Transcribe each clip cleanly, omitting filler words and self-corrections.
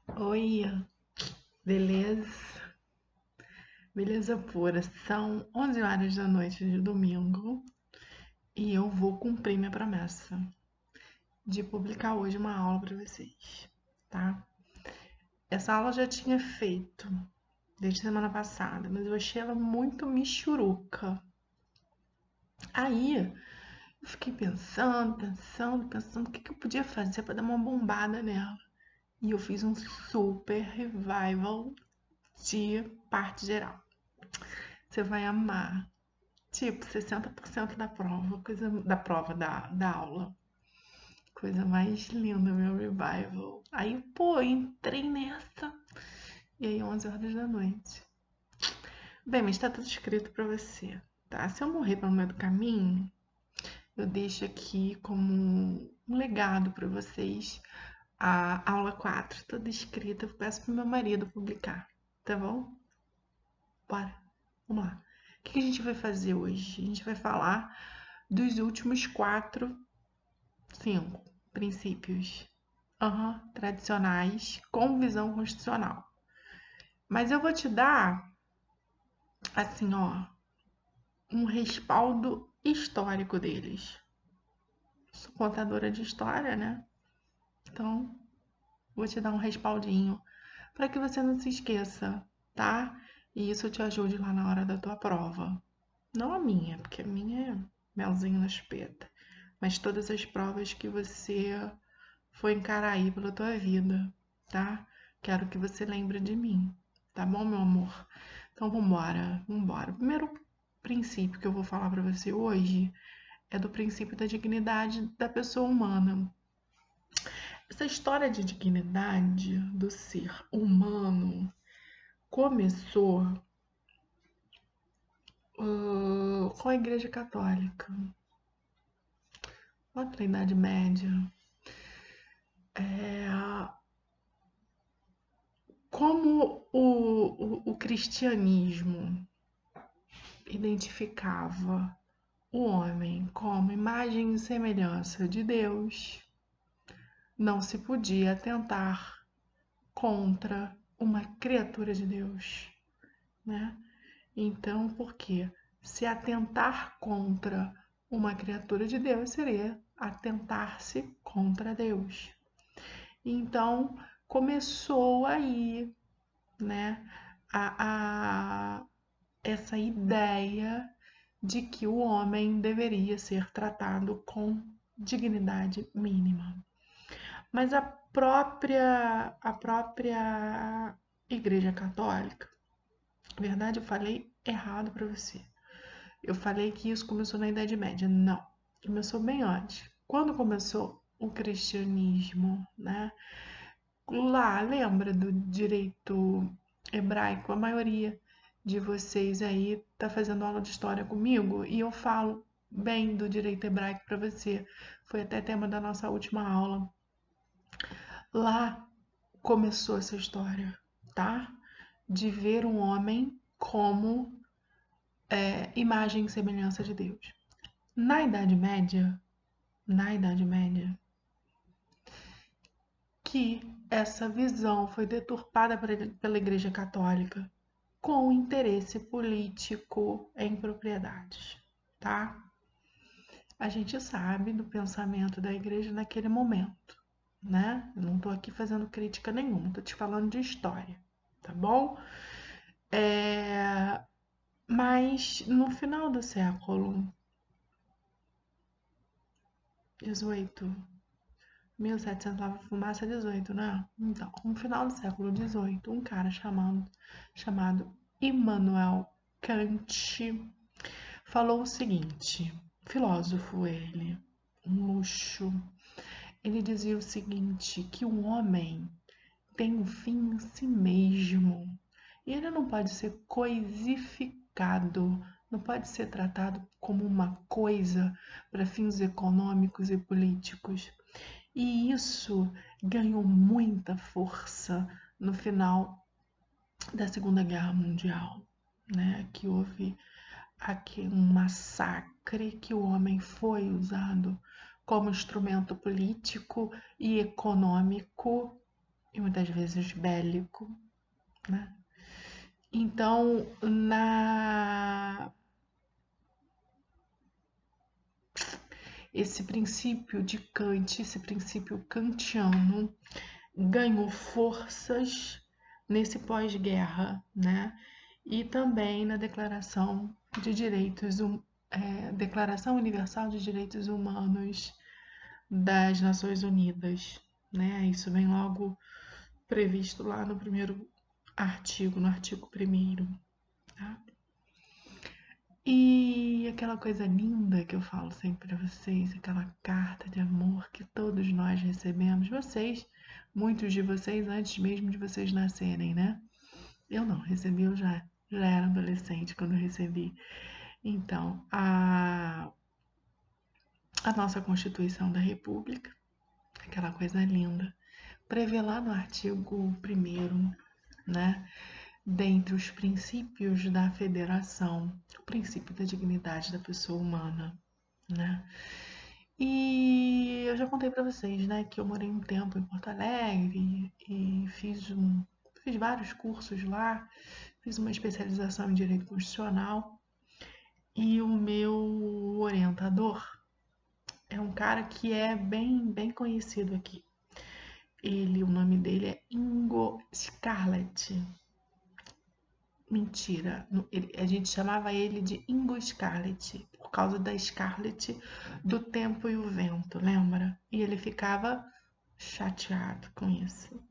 Oi, beleza? Beleza pura. São 11 horas da noite de domingo e eu vou cumprir minha promessa de publicar hoje uma aula para vocês, tá? Essa aula eu já tinha feito desde semana passada, mas eu achei ela muito michuruca. Aí eu fiquei pensando o que eu podia fazer para dar uma bombada nela. E eu fiz um super revival de parte geral. Você vai amar. Tipo, 60% da prova, coisa da prova da aula. Coisa mais linda, meu revival. Aí, pô, entrei nessa. E aí, 11 horas da noite. Bem, mas tá tudo escrito pra você, tá? Se eu morrer pelo meio do caminho, eu deixo aqui como um legado pra vocês a aula 4, toda escrita. Eu peço pro meu marido publicar, tá bom? Bora, vamos lá. O que a gente vai fazer hoje? A gente vai falar dos últimos 5 princípios tradicionais com visão constitucional. Mas eu vou te dar, assim, ó, um respaldo histórico deles. Sou contadora de história, né? Então, vou te dar um respaldinho para que você não se esqueça, tá? E isso te ajude lá na hora da tua prova. Não a minha, porque a minha é melzinho na chupeta. Mas todas as provas que você for encarar aí pela tua vida, tá? Quero que você lembre de mim, tá bom, meu amor? Então vambora. O primeiro princípio que eu vou falar pra você hoje é do princípio da dignidade da pessoa humana. Essa história de dignidade do ser humano começou com a Igreja Católica, lá pela Idade Média. É, como o cristianismo identificava o homem como imagem e semelhança de Deus, não se podia atentar contra uma criatura de Deus, né? Então, por quê? Se atentar contra uma criatura de Deus seria atentar-se contra Deus. Então, começou aí, né, a essa ideia de que o homem deveria ser tratado com dignidade mínima. Mas a própria Igreja Católica, na verdade eu falei errado para você. Eu falei que isso começou na Idade Média. Não, começou bem antes. Quando começou o cristianismo, né? Lá, lembra do direito hebraico? A maioria de vocês aí tá fazendo aula de história comigo e eu falo bem do direito hebraico para você. Foi até tema da nossa última aula. Lá começou essa história, tá? De ver um homem como imagem e semelhança de Deus. Na Idade Média, na Idade Média, que essa visão foi deturpada pela Igreja Católica com interesse político em propriedades, tá? A gente sabe do pensamento da igreja naquele momento, né? Eu não tô aqui fazendo crítica nenhuma, tô te falando de história, tá bom? É... Mas no final do século XVIII, 1700 Nova Fumaça 18, né? Então, no final do século XVIII, um cara chamado Immanuel Kant falou o seguinte, filósofo ele, um luxo. Ele dizia o seguinte, que o homem tem um fim em si mesmo e ele não pode ser coisificado, não pode ser tratado como uma coisa para fins econômicos e políticos. E isso ganhou muita força no final da Segunda Guerra Mundial, né? Que houve aqui um massacre que o homem foi usado como instrumento político e econômico e muitas vezes bélico, né? Então, esse princípio de Kant, esse princípio kantiano, ganhou forças nesse pós-guerra, né? E também na Declaração Universal de Direitos Humanos das Nações Unidas, né? Isso vem logo previsto lá no primeiro artigo, no artigo 1º, tá? E aquela coisa linda que eu falo sempre para vocês, aquela carta de amor que todos nós recebemos, vocês, muitos de vocês antes mesmo de vocês nascerem, né? Eu não, recebi, eu já era adolescente quando eu recebi. Então, a nossa Constituição da República, aquela coisa linda, prevê lá no artigo 1º, né? Dentre os princípios da federação, o princípio da dignidade da pessoa humana, né? E eu já contei para vocês, né, que eu morei um tempo em Porto Alegre e fiz vários cursos lá, fiz uma especialização em Direito Constitucional e o meu orientador é um cara que é bem conhecido aqui. O nome dele é Ingo Scarlett. Mentira, a gente chamava ele de Ingo Scarlett, por causa da Scarlett do Tempo e o Vento, lembra? E ele ficava chateado com isso,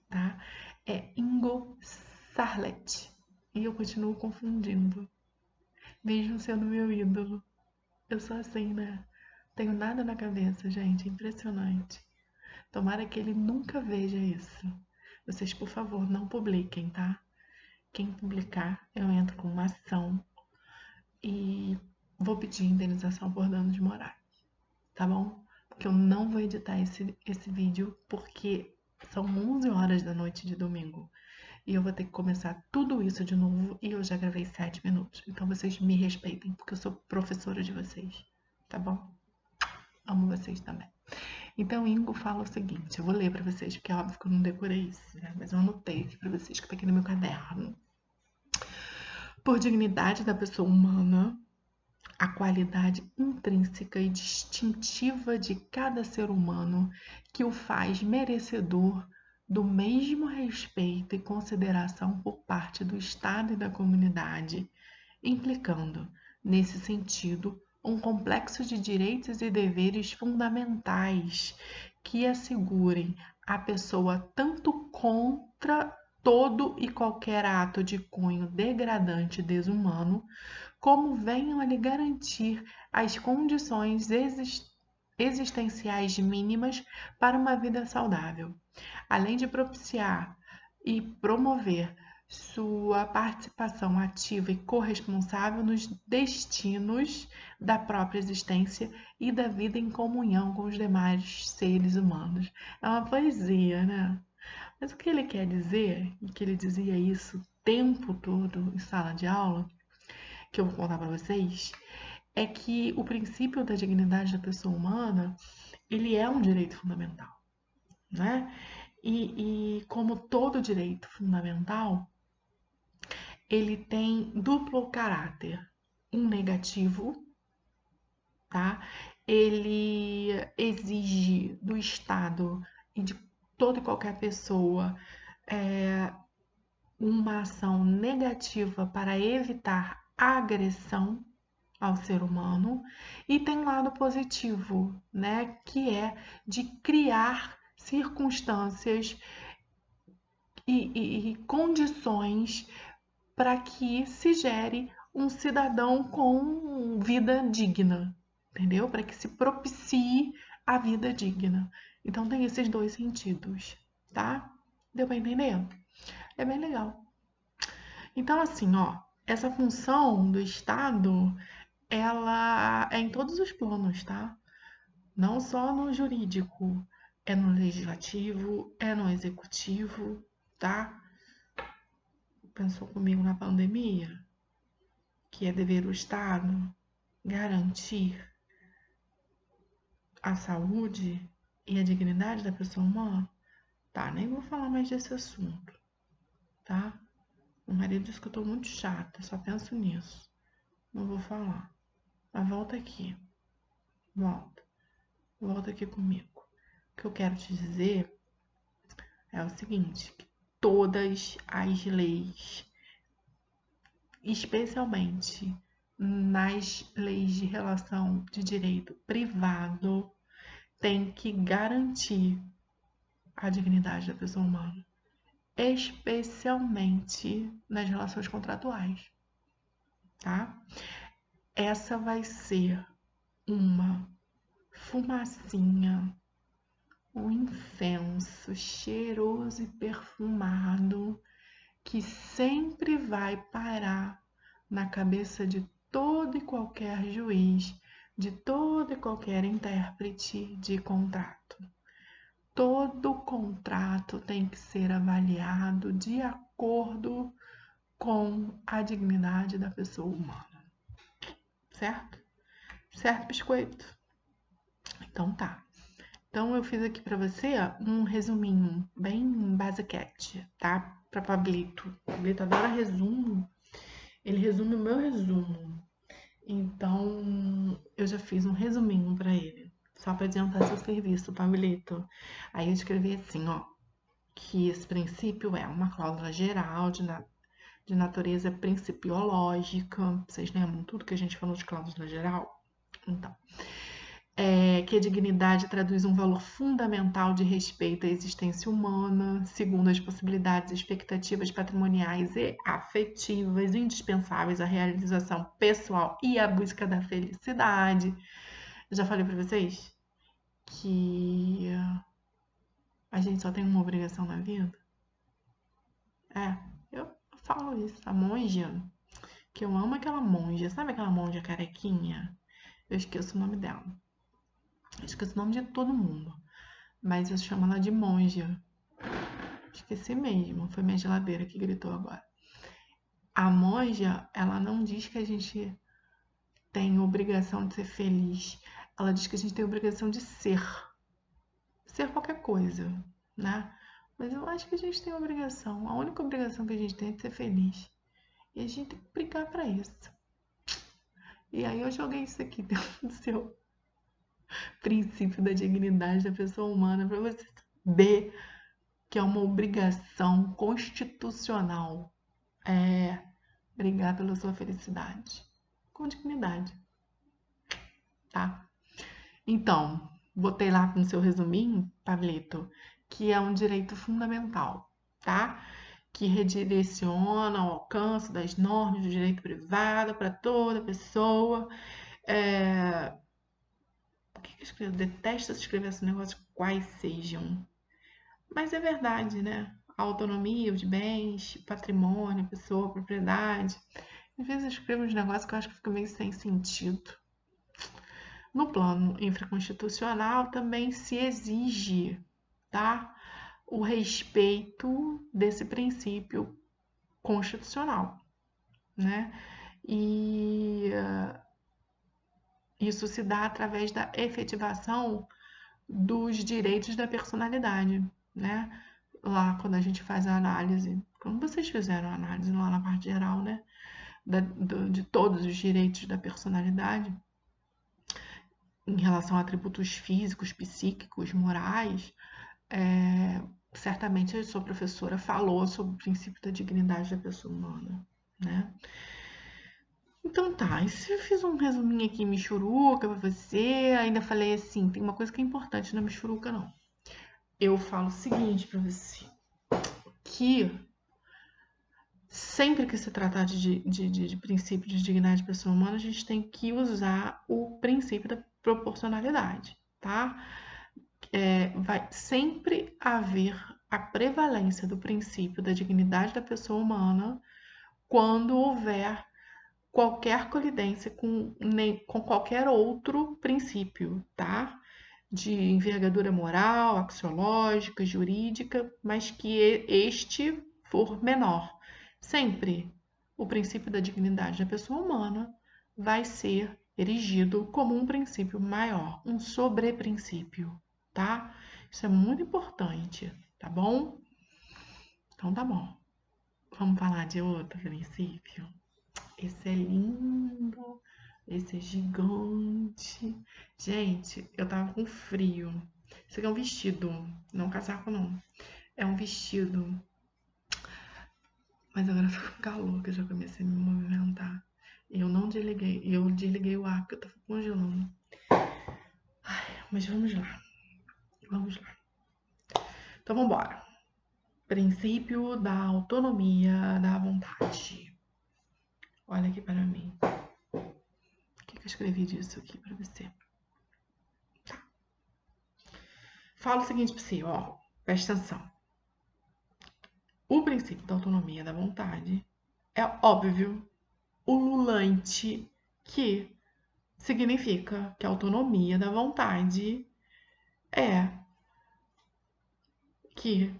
tá? É Ingo Scarlett. E eu continuo confundindo, mesmo sendo meu ídolo. Eu sou assim, né? Tenho nada na cabeça, gente, impressionante. Tomara que ele nunca veja isso. Vocês, por favor, não publiquem, tá? Quem publicar, eu entro com uma ação e vou pedir indenização por danos morais, tá bom? Porque eu não vou editar esse vídeo porque são 11 horas da noite de domingo e eu vou ter que começar tudo isso de novo e eu já gravei 7 minutos. Então vocês me respeitem porque eu sou professora de vocês, tá bom? Amo vocês também. Então, Ingo fala o seguinte, eu vou ler pra vocês, porque é óbvio que eu não decorei isso, né? Mas eu anotei aqui pra vocês, que tá aqui no meu caderno. Por dignidade da pessoa humana, a qualidade intrínseca e distintiva de cada ser humano que o faz merecedor do mesmo respeito e consideração por parte do Estado e da comunidade, implicando, nesse sentido, um complexo de direitos e deveres fundamentais que assegurem à pessoa tanto contra todo e qualquer ato de cunho degradante e desumano, como venham a lhe garantir as condições existenciais mínimas para uma vida saudável, além de propiciar e promover sua participação ativa e corresponsável nos destinos da própria existência e da vida em comunhão com os demais seres humanos. É uma poesia, né? Mas o que ele quer dizer, e que ele dizia isso o tempo todo em sala de aula, que eu vou contar para vocês, é que o princípio da dignidade da pessoa humana, ele é um direito fundamental, né? E como todo direito fundamental, ele tem duplo caráter, um negativo, tá? Ele exige do Estado e de toda e qualquer pessoa uma ação negativa para evitar a agressão ao ser humano, e tem um lado positivo, né, que é de criar circunstâncias e condições para que se gere um cidadão com vida digna, entendeu? Para que se propicie a vida digna. Então tem esses dois sentidos, tá? Deu para entender? É bem legal. Então assim, ó, essa função do Estado, ela é em todos os planos, tá? Não só no jurídico, é no legislativo, é no executivo, tá? Pensou comigo na pandemia, que é dever o Estado garantir a saúde e a dignidade da pessoa humana? Tá, nem vou falar mais desse assunto, tá? Meu marido disse que eu tô muito chata, só penso nisso. Não vou falar. Mas volta aqui. Volta. Volta aqui comigo. O que eu quero te dizer é o seguinte, que todas as leis, especialmente nas leis de relação de direito privado, têm que garantir a dignidade da pessoa humana, especialmente nas relações contratuais, tá? Essa vai ser uma fumacinha, um incenso cheiroso e perfumado que sempre vai parar na cabeça de todo e qualquer juiz, de todo e qualquer intérprete de contrato. Todo contrato tem que ser avaliado de acordo com a dignidade da pessoa humana. Certo? Certo, biscoito? Então tá. Então eu fiz aqui para você um resuminho bem basiquete, tá? Para Pablito. Pablito adora resumo. Ele resume o meu resumo. Então eu já fiz um resuminho para ele, só para adiantar seu serviço, Pablito. Aí eu escrevi assim, ó, que esse princípio é uma cláusula geral de natureza principiológica. Vocês lembram tudo que a gente falou de cláusula geral? Então, que a dignidade traduz um valor fundamental de respeito à existência humana, segundo as possibilidades e expectativas patrimoniais e afetivas indispensáveis à realização pessoal e à busca da felicidade. Eu já falei para vocês que a gente só tem uma obrigação na vida. Eu falo isso. A monja, que eu amo aquela monja, sabe aquela monja carequinha? Eu esqueço o nome dela. Eu esqueço o nome de todo mundo. Mas eu chamo ela de monja. Esqueci mesmo, foi minha geladeira que gritou agora. A monja, ela não diz que a gente tem obrigação de ser feliz. Ela diz que a gente tem obrigação de ser. Ser qualquer coisa, né? Mas eu acho que a gente tem obrigação. A única obrigação que a gente tem é de ser feliz. E a gente tem que brigar pra isso. E aí eu joguei isso aqui dentro do seu princípio da dignidade da pessoa humana pra você saber que é uma obrigação constitucional. Brigar pela sua felicidade. Com dignidade, tá? Então, botei lá no seu resuminho, Pablito, que é um direito fundamental, tá? Que redireciona o alcance das normas do direito privado para toda pessoa. Por que eu escrevo? Detesto escrever esse negócio quais sejam. Mas é verdade, né? A autonomia, os bens, patrimônio, pessoa, propriedade. Às vezes eu escrevo uns negócios que eu acho que fica meio sem sentido. No plano infraconstitucional também se exige, tá? O respeito desse princípio constitucional, né? E isso se dá através da efetivação dos direitos da personalidade, né? Lá quando a gente faz a análise, como vocês fizeram a análise lá na parte geral, né? De todos os direitos da personalidade, em relação a atributos físicos, psíquicos, morais, certamente a sua professora falou sobre o princípio da dignidade da pessoa humana, né? Então tá, eu fiz um resuminho aqui michuruca pra você, ainda falei assim, tem uma coisa que é importante na michuruca não. Eu falo o seguinte pra você, que sempre que se tratar de princípio de dignidade da pessoa humana, a gente tem que usar o princípio da proporcionalidade, tá? Vai sempre haver a prevalência do princípio da dignidade da pessoa humana quando houver qualquer colidência com qualquer outro princípio, tá? De envergadura moral, axiológica, jurídica, mas que este for menor. Sempre o princípio da dignidade da pessoa humana vai ser erigido como um princípio maior, um sobreprincípio, tá? Isso é muito importante, tá bom? Então tá bom. Vamos falar de outro princípio? Esse é lindo, esse é gigante. Gente, eu tava com frio. Isso aqui é um vestido, não é um casaco não. É um vestido. Mas agora eu tô com calor, que eu já comecei a me movimentar. Eu desliguei o ar, porque eu tava congelando. Mas vamos lá, vamos lá. Então vamos embora. Princípio da autonomia da vontade. Olha aqui para mim. O que eu escrevi disso aqui para você? Fala o seguinte para você, ó. Presta atenção. O princípio da autonomia da vontade é óbvio, ululante, que significa que a autonomia da vontade é que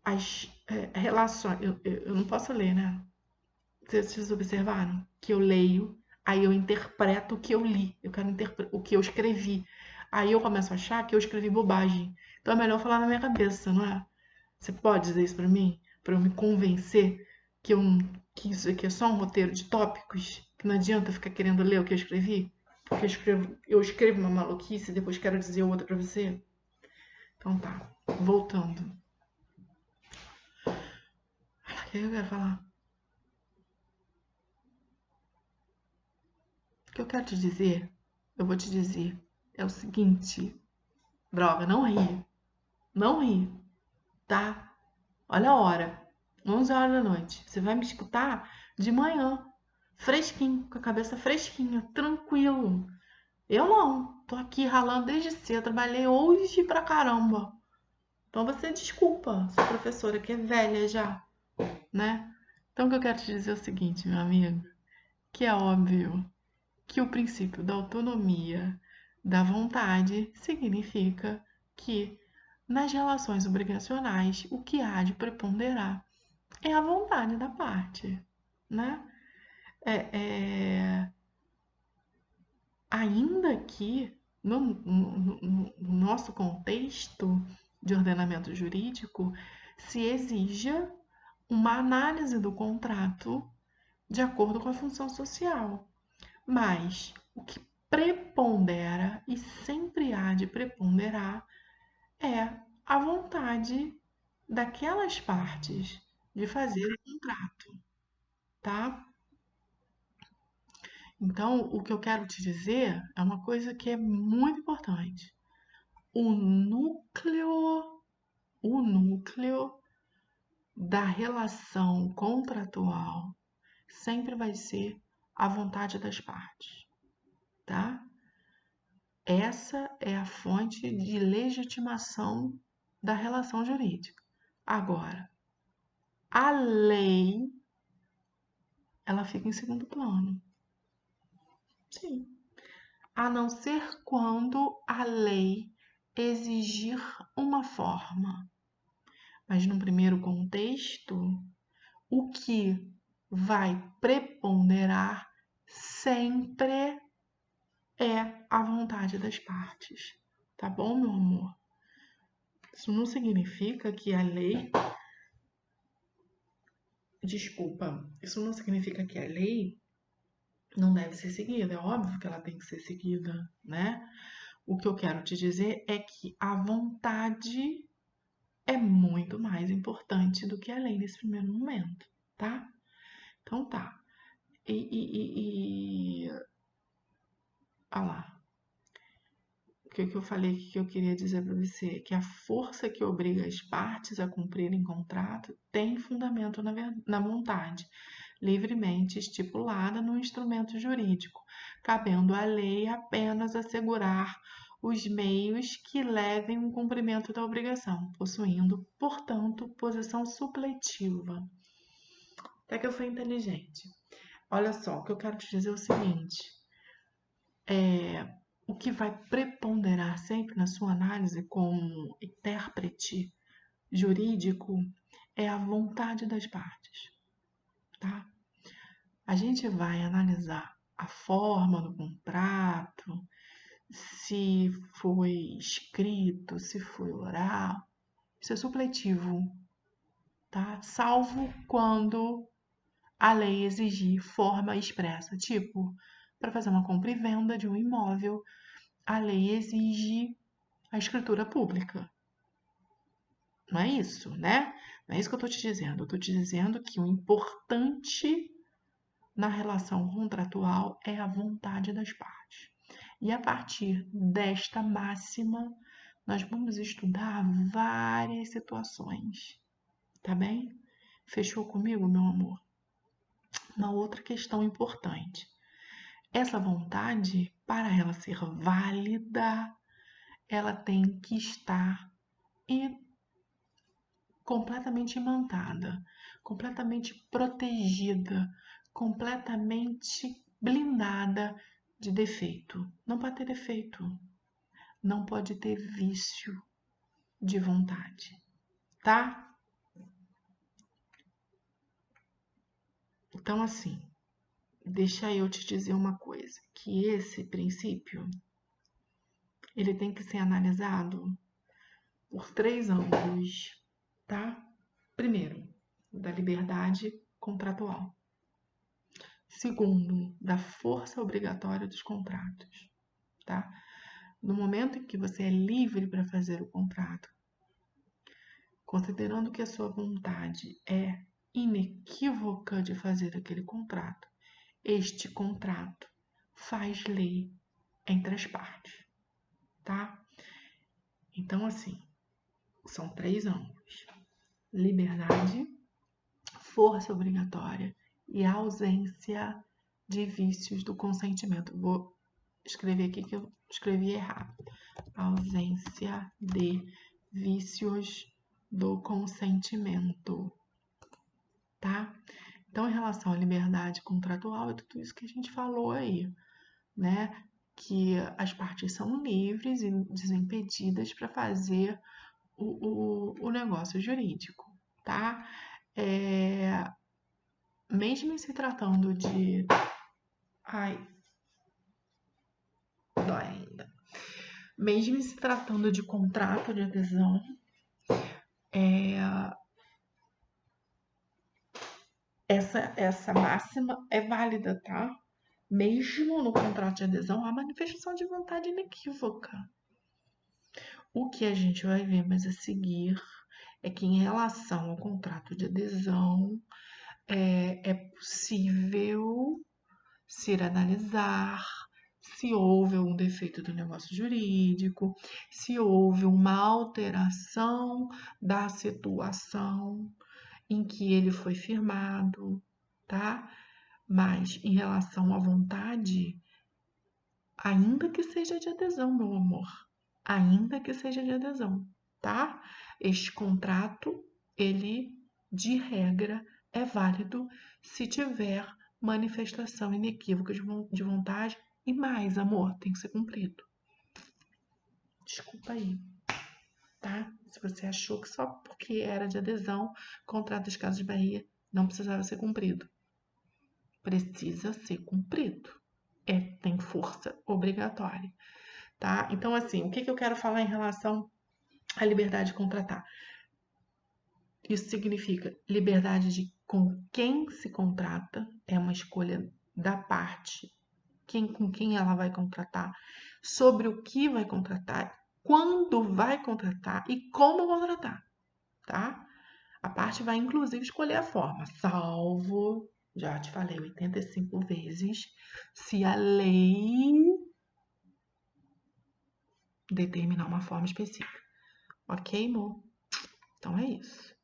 as relações. Eu não posso ler, né? Vocês observaram que eu leio, aí eu interpreto o que eu li, eu quero interpretar o que eu escrevi. Aí eu começo a achar que eu escrevi bobagem. Então é melhor falar na minha cabeça, não é? Você pode dizer isso pra mim? Pra eu me convencer que, que isso aqui é só um roteiro de tópicos? Que não adianta ficar querendo ler o que eu escrevi? Porque eu escrevo uma maluquice e depois quero dizer outra pra você? Então tá, voltando. O que eu quero falar? O que eu quero te dizer, eu vou te dizer, é o seguinte. Droga, não ri. Não ri, tá? Olha a hora. 11 horas da noite. Você vai me escutar de manhã. Fresquinho, com a cabeça fresquinha, tranquilo. Eu não. Tô aqui ralando desde cedo. Trabalhei hoje pra caramba. Então você desculpa, sua professora que é velha já, né? Então o que eu quero te dizer é o seguinte, meu amigo, que é óbvio que o princípio da autonomia da vontade significa que nas relações obrigacionais o que há de preponderar é a vontade da parte, né? Ainda que no nosso contexto de ordenamento jurídico se exija uma análise do contrato de acordo com a função social. Mas o que prepondera e sempre há de preponderar é a vontade daquelas partes de fazer o contrato, tá? Então, o que eu quero te dizer é uma coisa que é muito importante. O núcleo, o núcleo da relação contratual sempre vai ser a vontade das partes, tá? Essa é a fonte de legitimação da relação jurídica. Agora, a lei, ela fica em segundo plano. Sim. A não ser quando a lei exigir uma forma. Mas no primeiro contexto, o que vai preponderar sempre é a vontade das partes. Tá bom, meu amor? Isso não significa que a lei. Desculpa, isso não significa que a lei não deve ser seguida. É óbvio que ela tem que ser seguida, né? O que eu quero te dizer é que a vontade é muito mais importante do que a lei nesse primeiro momento, tá? Então tá. Olha lá. O que eu falei que eu queria dizer para você? Que a força que obriga as partes a cumprirem contrato tem fundamento na vontade, livremente estipulada no instrumento jurídico, cabendo à lei apenas assegurar os meios que levem o cumprimento da obrigação, possuindo, portanto, posição supletiva. Até que eu fui inteligente. Olha só, o que eu quero te dizer é o seguinte: o que vai preponderar sempre na sua análise como intérprete jurídico é a vontade das partes, tá? A gente vai analisar a forma do contrato, se foi escrito, se foi oral, Isso é supletivo, tá? Salvo quando a lei exigir forma expressa. Tipo, para fazer uma compra e venda de um imóvel, a lei exige a escritura pública. Não é isso, né? Não é isso que eu estou te dizendo. Eu estou te dizendo que o importante na relação contratual é a vontade das partes. E a partir desta máxima, nós vamos estudar várias situações, tá bem? Fechou comigo, meu amor? Uma outra questão importante. Essa vontade, para ela ser válida, ela tem que estar completamente imantada, completamente protegida, completamente blindada de defeito. Não pode ter defeito, não pode ter vício de vontade, tá? Então, assim, deixa eu te dizer uma coisa, que esse princípio, ele tem que ser analisado por 3 ângulos, tá? Primeiro, da liberdade contratual. Segundo, da força obrigatória dos contratos, tá? No momento em que você é livre para fazer o contrato, considerando que a sua vontade é inequívoca de fazer aquele contrato, este contrato faz lei entre as partes, tá? Então, assim, são 3 ângulos: liberdade, força obrigatória e ausência de vícios do consentimento. Vou escrever aqui que eu escrevi errado. Ausência de vícios do consentimento, tá? Então, em relação à liberdade contratual, é tudo isso que a gente falou aí, né? Que as partes são livres e desimpedidas para fazer o negócio jurídico, tá? Mesmo em se tratando de... Ai, dói ainda. Mesmo em se tratando de contrato de adesão, essa máxima é válida, tá? Mesmo no contrato de adesão, há manifestação de vontade inequívoca. O que a gente vai ver mais a seguir é que, em relação ao contrato de adesão, é possível se analisar se houve um defeito do negócio jurídico, se houve uma alteração da situação em que ele foi firmado, tá? Mas em relação à vontade, ainda que seja de adesão, meu amor, ainda que seja de adesão, tá? Este contrato, ele, de regra, é válido se tiver manifestação inequívoca de vontade e mais, amor, tem que ser cumprido. Desculpa aí, tá? Se você achou que só porque era de adesão, contrato das Casas de Bahia não precisava ser cumprido. Precisa ser cumprido. Tem força obrigatória, tá? Então, assim, o que eu quero falar em relação à liberdade de contratar? Isso significa liberdade de com quem se contrata, é uma escolha da parte, com quem ela vai contratar, sobre o que vai contratar, quando vai contratar e como contratar, tá? A parte vai, inclusive, escolher a forma, salvo, já te falei 85 vezes, se a lei determinar uma forma específica. Ok, amor? Então é isso.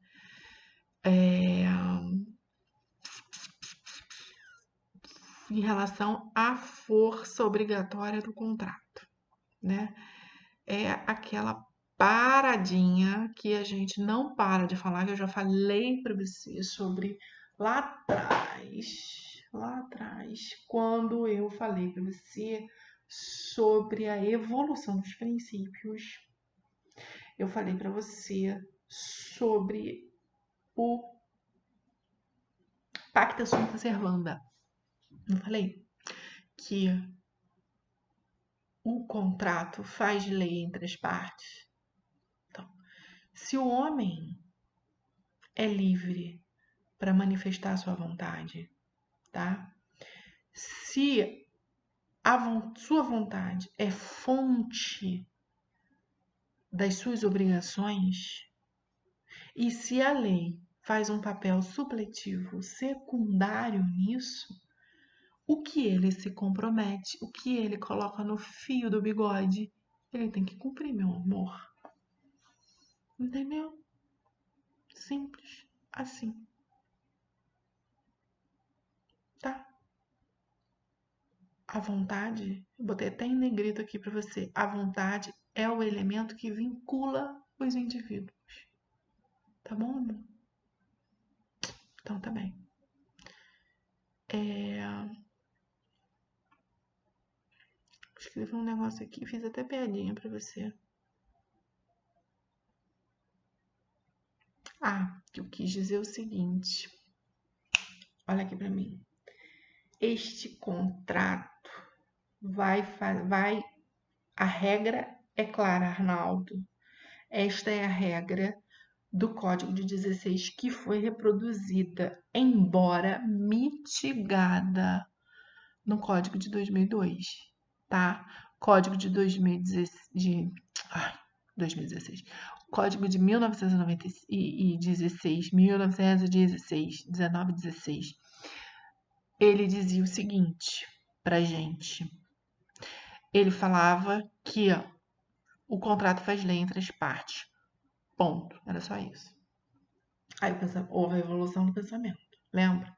Em relação à força obrigatória do contrato, né? É aquela paradinha que a gente não para de falar, que eu já falei para você sobre lá atrás, quando eu falei para você sobre a evolução dos princípios, eu falei para você sobre o Pacta Sunt Servanda. Não falei que o contrato faz lei entre as partes? Então, Se o homem é livre para manifestar a sua vontade, tá? Se sua vontade é fonte das suas obrigações, e se a lei faz um papel supletivo, secundário nisso, o que ele se compromete, o que ele coloca no fio do bigode, ele tem que cumprir, meu amor. Entendeu? Simples assim, tá? A vontade, eu botei até em negrito aqui para você, a vontade é o elemento que vincula os indivíduos. Tá bom, amor? Então tá bem. Escrevi um negócio aqui, fiz até piadinha pra você. Que eu quis dizer o seguinte. Olha aqui pra mim. Este contrato a regra é clara, Arnaldo. Esta é a regra do Código de 16 que foi reproduzida, embora mitigada no Código de 2002, tá? Código de 2016. Código de 1916, 1916, ele dizia o seguinte pra gente. Ele falava que o contrato faz lei entre as partes. Ponto. Era só isso. Aí houve a evolução do pensamento, lembra?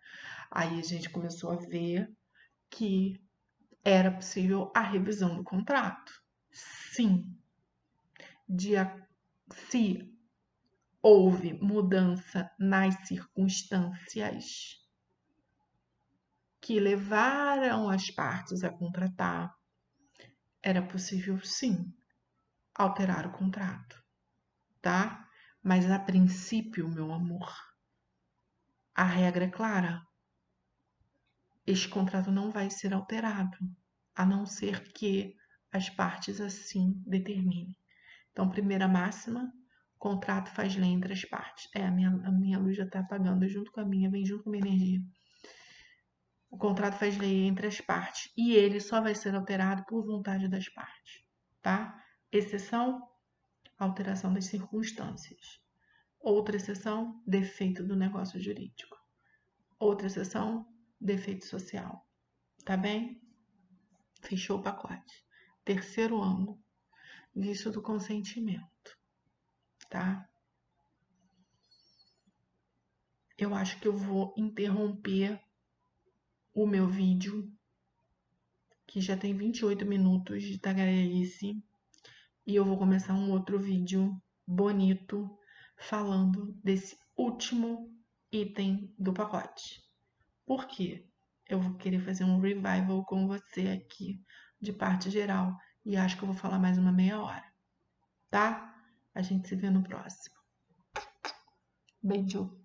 Aí a gente começou a ver que era possível a revisão do contrato. Sim. Se houve mudança nas circunstâncias que levaram as partes a contratar, era possível sim alterar o contrato, tá? Mas a princípio, meu amor, a regra é clara. Este contrato não vai ser alterado, a não ser que as partes assim determinem. Então, primeira máxima, contrato faz lei entre as partes. A minha luz já está apagando junto com a minha, vem junto com a minha energia. O contrato faz lei entre as partes e ele só vai ser alterado por vontade das partes, tá? Exceção, alteração das circunstâncias. Outra exceção, defeito do negócio jurídico. Outra exceção, defeito social. Tá bem? Fechou o pacote. Terceiro ângulo, vício do consentimento, tá? Eu acho que eu vou interromper o meu vídeo, que já tem 28 minutos de tagarelice, e eu vou começar um outro vídeo bonito falando desse último item do pacote. Por quê? Eu vou querer fazer um revival com você aqui, de parte geral, e acho que eu vou falar mais uma meia hora, tá? A gente se vê no próximo. Beijo!